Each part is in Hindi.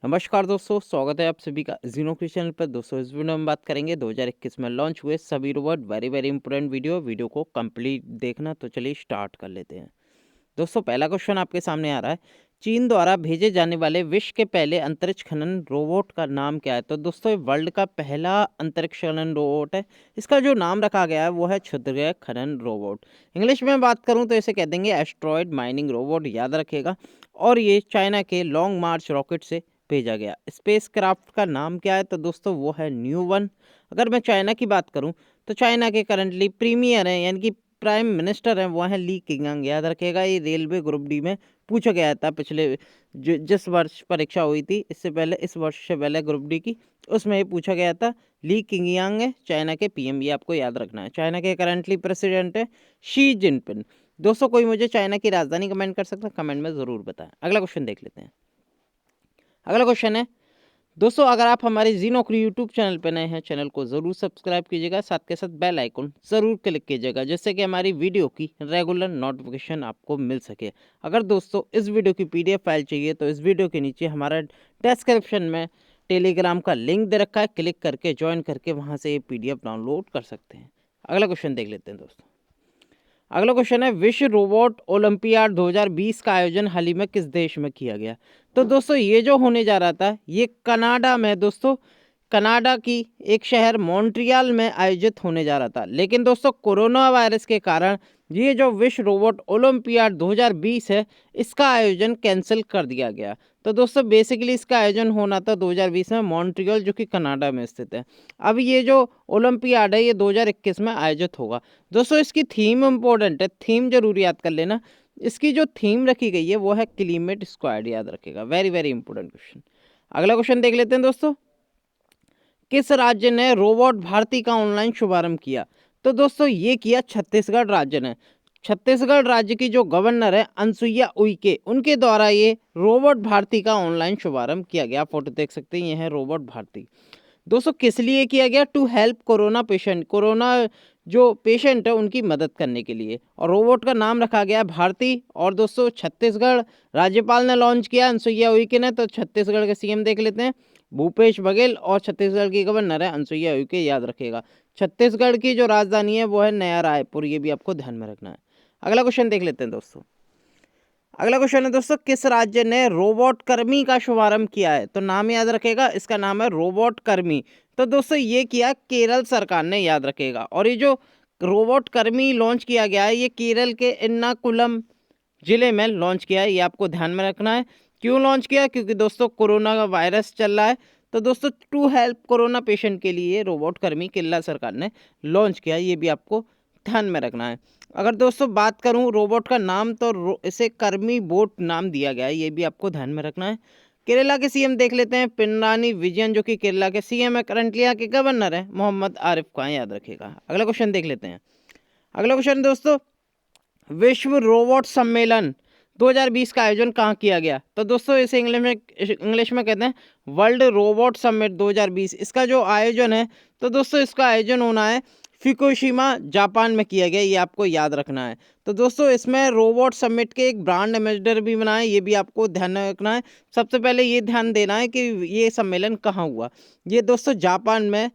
नमस्कार दोस्तों, स्वागत है आप सभी का ज़ीनो क्रिश चैनल पर। दोस्तों इस वीडियो में हम बात करेंगे 2021 में लॉन्च हुए सभी रोबोट। वेरी इंपॉर्टेंट वीडियो को कंप्लीट देखना। तो चलिए स्टार्ट कर लेते हैं। दोस्तों पहला क्वेश्चन आपके सामने आ रहा है, चीन द्वारा भेजे जाने वाले विश्व के पहले अंतरिक्ष खनन रोबोट का नाम क्या है? तो दोस्तों ये वर्ल्ड का पहला अंतरिक्ष खनन रोबोट है। इसका जो नाम रखा गया है वो है क्षुद्रग्रह खनन रोबोट। इंग्लिश में बात करूं तो इसे कह देंगे एस्ट्रॉयड माइनिंग रोबोट, याद रखेगा। और ये चाइना के लॉन्ग मार्च रॉकेट से भेजा गया। स्पेस क्राफ्ट का नाम क्या है? तो दोस्तों वो है न्यू वन। अगर मैं चाइना की बात करूं तो चाइना के करंटली प्रीमियर हैं, यानी कि प्राइम मिनिस्टर हैं, वो हैं ली किंगांग, याद रखेगा। ये रेलवे ग्रुप डी में पूछा गया था पिछले जिस वर्ष परीक्षा हुई थी, इससे पहले इस वर्ष से पहले ग्रुप डी की, उसमें ये पूछा गया था। ली किंगियांग है चाइना के पीएम, ये आपको याद रखना है। चाइना के करंटली प्रेसिडेंट है शी जिनपिंग। दोस्तों कोई मुझे चाइना की राजधानी कमेंट कर सकता है? कमेंट में ज़रूर बताएं। अगला क्वेश्चन देख लेते हैं। अगला क्वेश्चन है दोस्तों, अगर आप हमारे जी नौकरी यूट्यूब चैनल पर नए हैं, चैनल को ज़रूर सब्सक्राइब कीजिएगा, साथ के साथ बेल आइकन ज़रूर क्लिक कीजिएगा, जिससे कि हमारी वीडियो की रेगुलर नोटिफिकेशन आपको मिल सके। अगर दोस्तों इस वीडियो की पीडीएफ फाइल चाहिए तो इस वीडियो के नीचे हमारा डिस्क्रिप्शन में टेलीग्राम का लिंक दे रखा है, क्लिक करके ज्वाइन करके वहाँ से ये पीडीएफ डाउनलोड कर सकते हैं। अगला क्वेश्चन देख लेते हैं दोस्तों। अगला क्वेश्चन है, विश्व रोबोट ओलंपियाड 2020 का आयोजन हाल ही में किस देश में किया गया? तो दोस्तों ये जो होने जा रहा था ये कनाडा में, दोस्तों कनाडा की एक शहर मॉन्ट्रियल में आयोजित होने जा रहा था। लेकिन दोस्तों कोरोना वायरस के कारण ये जो विश्व रोबोट ओलंपियाड 2020 है, इसका आयोजन कैंसिल कर दिया गया। तो दोस्तों बेसिकली इसका आयोजन होना था 2020 में मॉन्ट्रियल, जो कि कनाडा में स्थित है। अब ये जो ओलंपियाड है ये 2021 में आयोजित होगा। दोस्तों इसकी थीम इम्पोर्टेंट है, थीम जरूर याद कर लेना। इसकी जो थीम रखी गई है वो है क्लीमेट स्क्वाड, याद रखेगा। Very important question. अगला क्वेश्चन देख लेते हैं दोस्तों। किस राज्य ने रोबोट भारती का ऑनलाइन शुभारंभ किया? तो दोस्तों ये किया छत्तीसगढ़ राज्य ने। छत्तीसगढ़ राज्य की जो गवर्नर है अनसुईया उइके, उनके द्वारा ये रोबोट भारती का ऑनलाइन शुभारंभ किया गया। फोटो देख सकते हैं, ये है रोबोट भारती। दोस्तों किस लिए किया गया? To help corona patient, corona जो पेशेंट है उनकी मदद करने के लिए। और रोबोट का नाम रखा गया भारती। और दोस्तों छत्तीसगढ़ राज्यपाल ने लॉन्च किया, अनसुईया उइके ने। तो छत्तीसगढ़ के सीएम देख लेते हैं, भूपेश बघेल। और छत्तीसगढ़ की गवर्नर है अनसुईया उइके, याद रखेगा। छत्तीसगढ़ की जो राजधानी है वो है नया रायपुर, ये भी आपको ध्यान में रखना है। अगला क्वेश्चन देख लेते हैं दोस्तों। अगला क्वेश्चन है दोस्तों, किस राज्य ने रोबोट कर्मी का शुभारंभ किया है? तो नाम याद रखेगा, इसका नाम है रोबोट कर्मी। तो दोस्तों ये किया केरल सरकार ने, याद रखेगा। और ये जो रोबोट कर्मी लॉन्च किया गया है ये केरल के एर्नाकुलम जिले में लॉन्च किया है, ये आपको ध्यान में रखना है। क्यों लॉन्च किया? क्योंकि दोस्तों कोरोना का वायरस चल रहा है। तो दोस्तों टू हेल्प कोरोना पेशेंट के लिए रोबोट कर्मी केरला सरकार ने लॉन्च किया, ये भी आपको ध्यान में रखना है। अगर दोस्तों बात करूं रोबोट का नाम, तो इसे कर्मी बोट नाम दिया गया है, ये भी आपको ध्यान में रखना है। केरला के सीएम देख लेते हैं, पिनरानी विजयन, जो कि केरला के सीएम है। करंटली यहाँ के गवर्नर है मोहम्मद आरिफ खान, याद रखेगा। अगला क्वेश्चन देख लेते हैं। अगला क्वेश्चन दोस्तों, विश्व रोबोट सम्मेलन 2020 का आयोजन कहाँ किया गया? तो दोस्तों इसे इंग्लिश में कहते हैं वर्ल्ड रोबोट समिट 2020। इसका जो आयोजन है, तो दोस्तों इसका आयोजन होना है फुकुशिमा जापान में किया गया, ये आपको याद रखना है। तो दोस्तों इसमें रोबोट समिट के एक ब्रांड एम्बेसडर भी बनाए, ये भी आपको ध्यान में रखना है। सबसे पहले ये ध्यान देना है कि ये सम्मेलन कहाँ हुआ। ये दोस्तों जापान में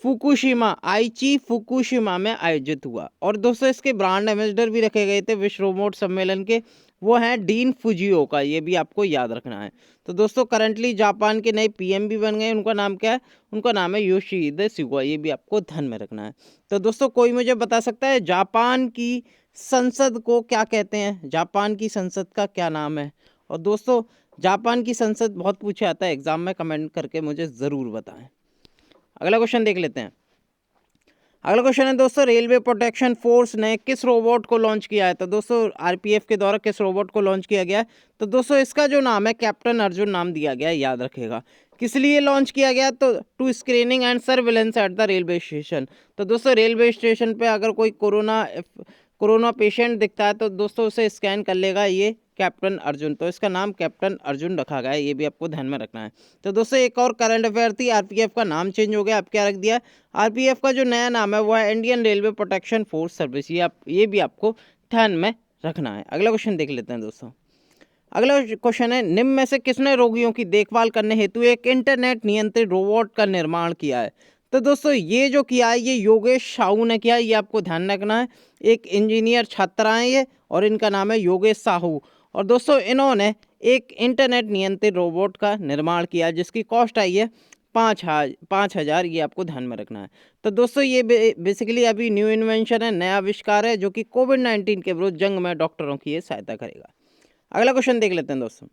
फुकुशिमा, आइची फुकुशिमा में आयोजित हुआ। और दोस्तों इसके ब्रांड एम्बेसडर भी रखे गए थे विश्व रोबोट सम्मेलन के, वो हैं डीन फुजिओका, ये भी आपको याद रखना है। तो दोस्तों करंटली जापान के नए पीएम भी बन गए, उनका नाम क्या है? उनका नाम है योशिहिदे सुगा, ये भी आपको ध्यान में रखना है। तो दोस्तों कोई मुझे बता सकता है जापान की संसद को क्या कहते हैं? जापान की संसद का क्या नाम है? और दोस्तों जापान की संसद बहुत पूछा आता है एग्जाम में, कमेंट करके मुझे ज़रूर बताएं। अगला क्वेश्चन देख लेते हैं। अगला क्वेश्चन है दोस्तों, रेलवे प्रोटेक्शन फोर्स ने किस रोबोट को लॉन्च किया है? तो दोस्तों आरपीएफ के द्वारा किस रोबोट को लॉन्च किया गया है? तो दोस्तों इसका जो नाम है कैप्टन अर्जुन नाम दिया गया है, याद रखेगा। किस लिए लॉन्च किया गया? तो to screening and surveillance at the railway station. तो दोस्तों रेलवे स्टेशन पे अगर कोई कोरोना पेशेंट दिखता है तो दोस्तों उसे स्कैन कर लेगा ये कैप्टन अर्जुन। तो इसका नाम कैप्टन अर्जुन रखा गया है, ये भी आपको ध्यान में रखना है। तो दोस्तों एक और करंट अफेयर थी, आरपीएफ का नाम चेंज हो गया, अब क्या रख दिया? आरपीएफ का जो नया नाम है वो है Indian railway protection force service, ये भी आपको ध्यान में रखना है। अगला क्वेश्चन देख लेते हैं दोस्तों। अगला क्वेश्चन है, निम्न में से किसने रोगियों की देखभाल करने हेतु एक इंटरनेट नियंत्रित रोबोट का निर्माण किया है? तो दोस्तों ये जो किया है ये योगेश साहू ने किया है, ये आपको ध्यान रखना है। एक इंजीनियर छात्र हैं ये, और इनका नाम है योगेश साहू। और दोस्तों इन्होंने एक इंटरनेट नियंत्रित रोबोट का निर्माण किया जिसकी कॉस्ट आई है 5,000, ये आपको ध्यान में रखना है। तो दोस्तों ये बेसिकली अभी न्यू इन्वेंशन है, नया आविष्कार है जो कि कोविड-19 के विरुद्ध जंग में डॉक्टरों की ये सहायता करेगा। अगला क्वेश्चन देख लेते हैं दोस्तों,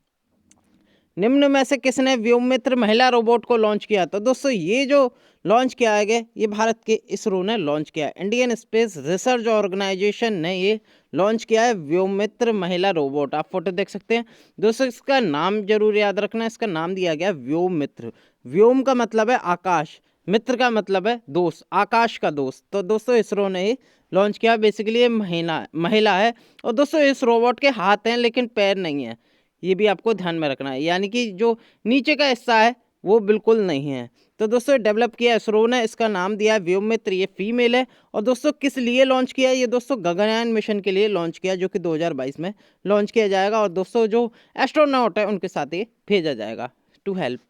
निम्न में से किसने व्योममित्र महिला रोबोट को लॉन्च किया? तो दोस्तों ये जो लॉन्च किया गया ये भारत के इसरो ने लॉन्च किया है। इंडियन स्पेस रिसर्च ऑर्गेनाइजेशन ने ये लॉन्च किया है व्योममित्र महिला रोबोट। आप फोटो देख सकते हैं दोस्तों, इसका नाम जरूर याद रखना है। इसका नाम दिया गया व्योममित्र। व्योम का मतलब है आकाश, मित्र का मतलब है दोस्त, आकाश का दोस्त। तो दोस्तों इसरो ने ये लॉन्च किया। बेसिकली ये महिला है। और दोस्तों इस रोबोट के हाथ हैं लेकिन पैर नहीं है, ये भी आपको ध्यान में रखना है, यानी कि जो नीचे का हिस्सा है वो बिल्कुल नहीं है। तो दोस्तों डेवलप किया इसरो ने, इसका नाम दिया है व्योममित्र, ये फीमेल है। और दोस्तों किस लिए लॉन्च किया? ये दोस्तों गगनयान मिशन के लिए लॉन्च किया जो कि 2022 में लॉन्च किया जाएगा। और दोस्तों जो एस्ट्रोनॉट है उनके साथ ये भेजा जाएगा टू हेल्प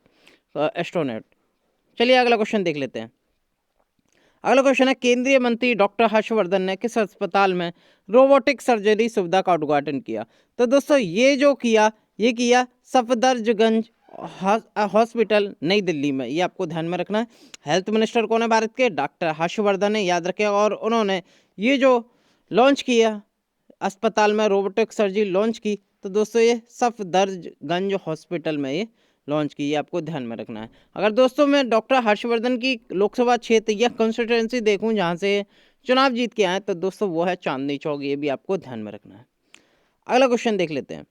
एस्ट्रोनॉट। चलिए अगला क्वेश्चन देख लेते हैं। अगला क्वेश्चन है, केंद्रीय मंत्री डॉक्टर हर्षवर्धन ने किस अस्पताल में रोबोटिक सर्जरी सुविधा का उद्घाटन किया? तो दोस्तों ये जो किया ये किया सफदरजंग हॉस्पिटल नई दिल्ली में, ये आपको ध्यान में रखना है। हेल्थ मिनिस्टर कौन है भारत के? डॉक्टर हर्षवर्धन है, याद रखेगा। और उन्होंने ये जो लॉन्च किया अस्पताल में रोबोटिक सर्जरी लॉन्च की, तो दोस्तों ये सफदरजंग हॉस्पिटल में ये लॉन्च की, ये आपको ध्यान में रखना है। अगर दोस्तों मैं डॉक्टर हर्षवर्धन की लोकसभा क्षेत्र या कंस्टिट्यूंसी देखूं जहां से चुनाव जीत के आए, तो दोस्तों वो है चांदनी चौक, ये भी आपको ध्यान में रखना है। अगला क्वेश्चन देख लेते हैं,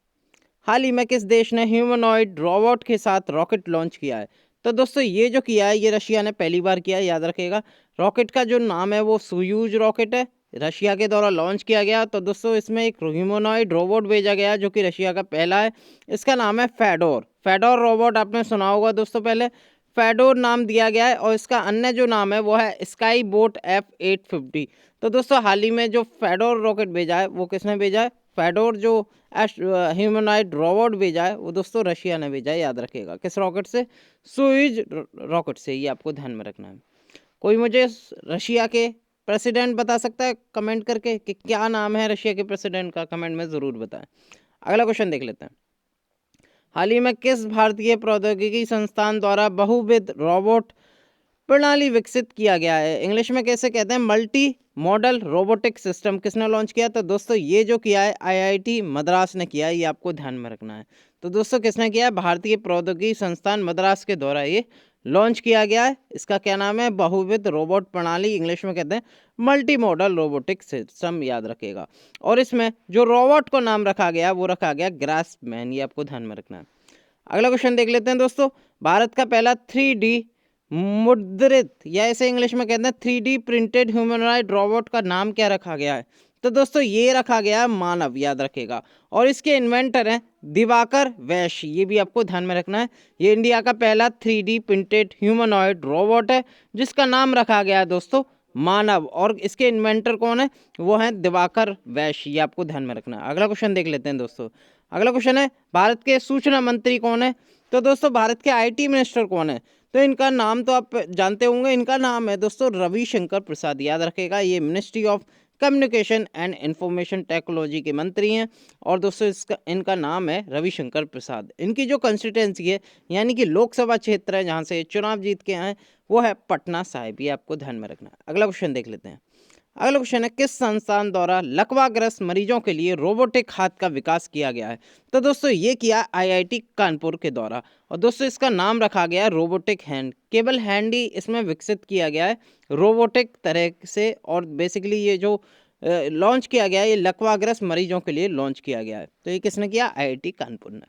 हाल ही में किस देश ने ह्यूमनॉइड रोबोट के साथ रॉकेट लॉन्च किया है? तो दोस्तों ये जो किया है ये रशिया ने पहली बार किया है, याद रखिएगा। रॉकेट का जो नाम है वो सोयूज रॉकेट है, रशिया के द्वारा लॉन्च किया गया। तो दोस्तों इसमें एक ह्यूमनॉइड रोबोट भेजा गया जो कि रशिया का पहला है। इसका नाम है फेडोर। फेडोर रोबोट आपने सुना होगा दोस्तों, पहले फेडोर नाम दिया गया है। और इसका अन्य जो नाम है वो है स्काई बोट F850। तो दोस्तों हाल ही में जो फेडोर रॉकेट भेजा है वो किसने भेजा है? फेडोर जो ह्यूमनॉइड रोबोट भेजा है वो दोस्तों रशिया ने भेजा है, याद रखिएगा। किस रॉकेट से? सोयूज रॉकेट से, ये आपको ध्यान में रखना है। कोई मुझे रशिया के प्रेसिडेंट बता सकता है कमेंट करके कि क्या नाम है रशिया के प्रेसिडेंट का? कमेंट में ज़रूर बताएं। अगला क्वेश्चन देख लेते हैं, हाल ही में किस भारतीय प्रौद्योगिकी संस्थान द्वारा बहुविध रोबोट प्रणाली विकसित किया गया है? इंग्लिश में कैसे कहते हैं? मल्टी मॉडल रोबोटिक सिस्टम किसने लॉन्च किया? तो दोस्तों ये जो किया है IIT मद्रास ने किया है, ये आपको ध्यान में रखना है। तो दोस्तों किसने किया है? भारतीय प्रौद्योगिकी संस्थान मद्रास के द्वारा ये लॉन्च किया गया है। इसका क्या नाम है? बहुविध रोबोट प्रणाली, इंग्लिश में कहते हैं मल्टी मॉडल रोबोटिक सिस्टम, याद रखेगा। और इसमें जो रोबोट को नाम रखा गया वो रखा गया ग्रासमैन, ये आपको ध्यान में रखना है। अगला क्वेश्चन देख लेते हैं दोस्तों, भारत का पहला 3D मुद्रित या ऐसे इंग्लिश में कहते हैं 3D प्रिंटेड ह्यूमनॉइड रोबोट का नाम क्या रखा गया है? तो दोस्तों ये रखा गया है मानव, याद रखेगा। और इसके इन्वेंटर हैं दिवाकर वैश्य, ये भी आपको ध्यान में रखना है। ये इंडिया का पहला 3D प्रिंटेड ह्यूमनॉइड रोबोट है जिसका नाम रखा गया है दोस्तों मानव। और इसके इन्वेंटर कौन है? वो हैं दिवाकर वैश्य, ये आपको ध्यान में रखना है। अगला क्वेश्चन देख लेते हैं दोस्तों। अगला क्वेश्चन है, भारत के सूचना मंत्री कौन है? तो दोस्तों भारत के IT मिनिस्टर कौन है? तो इनका नाम तो आप जानते होंगे, इनका नाम है दोस्तों रविशंकर प्रसाद, याद रखेगा। ये ministry of communication and information technology के मंत्री हैं। और दोस्तों इनका नाम है रविशंकर प्रसाद। इनकी जो कंस्टिट्यूंसी है यानी कि लोकसभा क्षेत्र है जहां से चुनाव जीत के आए वो है पटना साहिब, ये आपको ध्यान में रखना है। अगला क्वेश्चन देख लेते हैं। अगला क्वेश्चन है, किस संस्थान द्वारा लकवाग्रस्त मरीजों के लिए रोबोटिक हाथ का विकास किया गया है? तो दोस्तों ये किया IIT कानपुर के द्वारा। और दोस्तों इसका नाम रखा गया है रोबोटिक हैंड। केवल हैंड ही इसमें विकसित किया गया है रोबोटिक तरह से। और बेसिकली ये जो लॉन्च किया गया है ये लकवाग्रस्त मरीजों के लिए लॉन्च किया गया है। तो ये किसने किया? IIT कानपुर ने।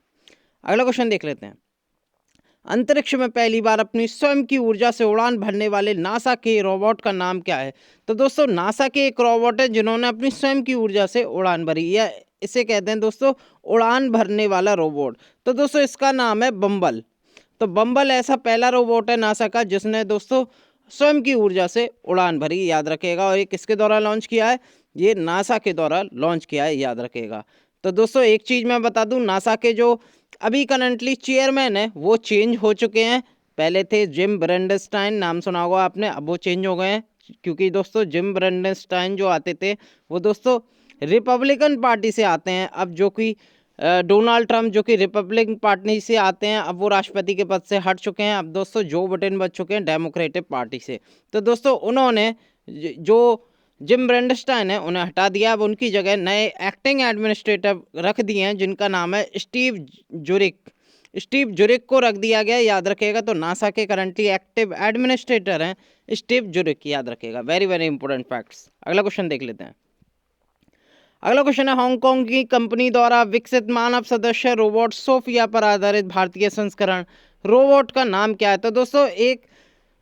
अगला क्वेश्चन देख लेते हैं, अंतरिक्ष में पहली बार अपनी स्वयं की ऊर्जा से उड़ान भरने वाले नासा के रोबोट का नाम क्या है? तो दोस्तों नासा के एक रोबोट है जिन्होंने अपनी स्वयं की ऊर्जा से उड़ान भरी, या इसे कहते हैं दोस्तों उड़ान भरने वाला रोबोट। तो दोस्तों इसका नाम है बम्बल। तो बम्बल ऐसा पहला रोबोट है नासा का जिसने दोस्तों स्वयं की ऊर्जा से उड़ान भरी, याद रखेगा। और ये किसके द्वारा लॉन्च किया है? ये नासा के द्वारा लॉन्च किया है, याद रखेगा। तो दोस्तों एक चीज़ मैं बता दूं, नासा के जो अभी करंटली चेयरमैन है वो चेंज हो चुके हैं। पहले थे जिम ब्रेंडस्टाइन, नाम सुना होगा आपने, अब वो चेंज हो गए हैं। क्योंकि दोस्तों जिम ब्रेंडस्टाइन जो आते थे वो दोस्तों रिपब्लिकन पार्टी से आते हैं। अब जो कि डोनाल्ड ट्रंप जो कि रिपब्लिकन पार्टी से आते हैं, अब वो राष्ट्रपति के पद से हट चुके हैं। अब दोस्तों जो बटन बच चुके हैं डेमोक्रेटिक पार्टी से। तो दोस्तों उन्होंने जो जिम ब्रेंडस्टाइन है उन्हें हटा दिया। अब उनकी जगह नए एक्टिंग एडमिनिस्ट्रेटर रख दिए हैं जिनका नाम है स्टीव जुरिक। स्टीव जुरिक को रख दिया गया, याद रखिएगा। तो नासा के करंटली एक्टिव एडमिनिस्ट्रेटर हैं स्टीव जुरिक, याद रखिएगा। Very very important facts. अगला क्वेश्चन देख लेते हैं। अगला क्वेश्चन है, हांगकांग की कंपनी द्वारा विकसित मानव सदस्य रोबोट सोफिया पर आधारित भारतीय संस्करण रोबोट का नाम क्या है? तो दोस्तों एक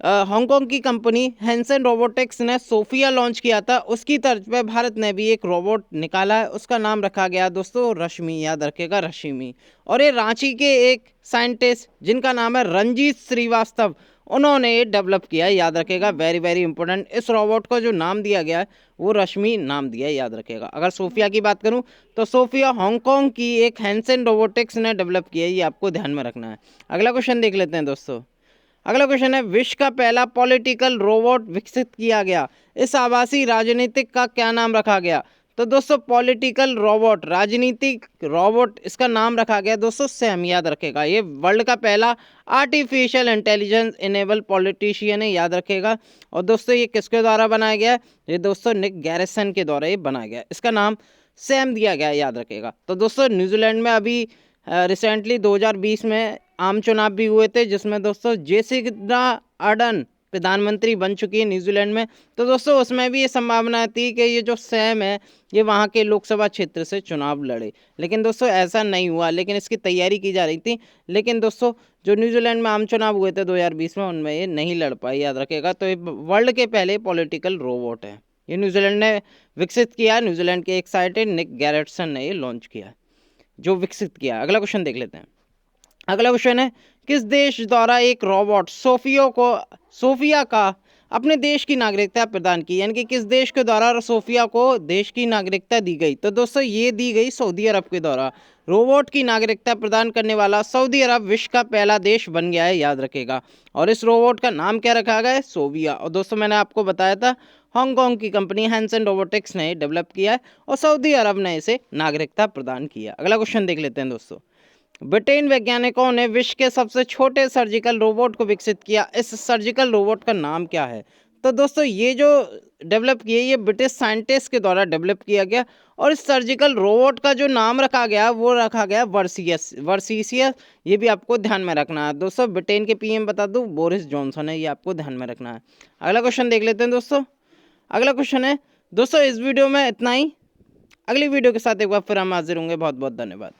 हांगकांग की कंपनी हैंसन रोबोटिक्स ने सोफिया लॉन्च किया था, उसकी तर्ज पे भारत ने भी एक रोबोट निकाला है, उसका नाम रखा गया दोस्तों रश्मि, याद रखिएगा रश्मि। और ये रांची के एक साइंटिस्ट जिनका नाम है रंजीत श्रीवास्तव, उन्होंने ये डेवलप किया है, याद रखिएगा। Very very important. इस रोबोट को जो नाम दिया गया है वो रश्मि नाम दिया है, याद रखिएगा। अगर सोफिया की बात करूं तो सोफिया हांगकांग की एक हैंसन रोबोटिक्स ने डेवलप किया है, ये आपको ध्यान में रखना है। अगला क्वेश्चन देख लेते हैं दोस्तों। अगला क्वेश्चन है, विश्व का पहला पॉलिटिकल रोबोट विकसित किया गया, इस आभासी राजनीतिक का क्या नाम रखा गया? तो दोस्तों पॉलिटिकल रोबोट, राजनीतिक रोबोट, इसका नाम रखा गया दोस्तों सैम, याद रखेगा। ये वर्ल्ड का पहला आर्टिफिशियल इंटेलिजेंस इनेबल पॉलिटिशियन है, याद रखेगा। और दोस्तों ये किसके द्वारा बनाया गया? ये दोस्तों निक गैरिसन के द्वारा ये बनाया गया, इसका नाम सैम दिया गया, याद रखेगा। तो दोस्तों न्यूजीलैंड में अभी रिसेंटली 2020 में आम चुनाव भी हुए थे, जिसमें दोस्तों जेसिंडा आर्डन प्रधानमंत्री बन चुकी है न्यूजीलैंड में। तो दोस्तों उसमें भी ये संभावना थी कि ये जो सैम है ये वहाँ के लोकसभा क्षेत्र से चुनाव लड़े, लेकिन दोस्तों ऐसा नहीं हुआ, लेकिन इसकी तैयारी की जा रही थी। लेकिन दोस्तों जो न्यूजीलैंड में आम चुनाव हुए थे 2020 में, उनमें ये नहीं लड़ पाई, याद रखेगा। तो ये वर्ल्ड के पहले पॉलिटिकल रोबोट है, ये न्यूजीलैंड ने विकसित किया। न्यूजीलैंड के एक साइंटिस्ट निक गैरिसन ने ये लॉन्च किया, जो विकसित किया। अगला क्वेश्चन देख लेते हैं। अगला क्वेश्चन है, किस देश द्वारा एक रोबोट सोफिया का अपने देश की नागरिकता प्रदान की? यानी कि किस देश के द्वारा सोफिया को देश की नागरिकता दी गई? तो दोस्तों ये दी गई सऊदी अरब के द्वारा। रोबोट की नागरिकता प्रदान करने वाला सऊदी अरब विश्व का पहला देश बन गया है, याद रखेगा। और इस रोबोट का नाम क्या रखा गया है? सोफिया। और दोस्तों मैंने आपको बताया था हांगकांग की कंपनी हैंसन रोबोटिक्स ने डेवलप किया है और सऊदी अरब ने इसे नागरिकता प्रदान किया। अगला क्वेश्चन देख लेते हैं दोस्तों। ब्रिटेन वैज्ञानिकों ने विश्व के सबसे छोटे सर्जिकल रोबोट को विकसित किया, इस सर्जिकल रोबोट का नाम क्या है? तो दोस्तों ये जो डेवलप किया ये ब्रिटिश साइंटिस्ट के द्वारा डेवलप किया गया, और इस सर्जिकल रोबोट का जो नाम रखा गया वो रखा गया वर्सीसियस। ये भी आपको ध्यान में रखना है दोस्तों। ब्रिटेन के पीएम बता दूं बोरिस जॉनसन है, ये आपको ध्यान में रखना है। अगला क्वेश्चन देख लेते हैं दोस्तों। अगला क्वेश्चन है दोस्तों, इस वीडियो में इतना ही। अगली वीडियो के साथ एक बार फिर हम हाजिर होंगे। बहुत बहुत धन्यवाद।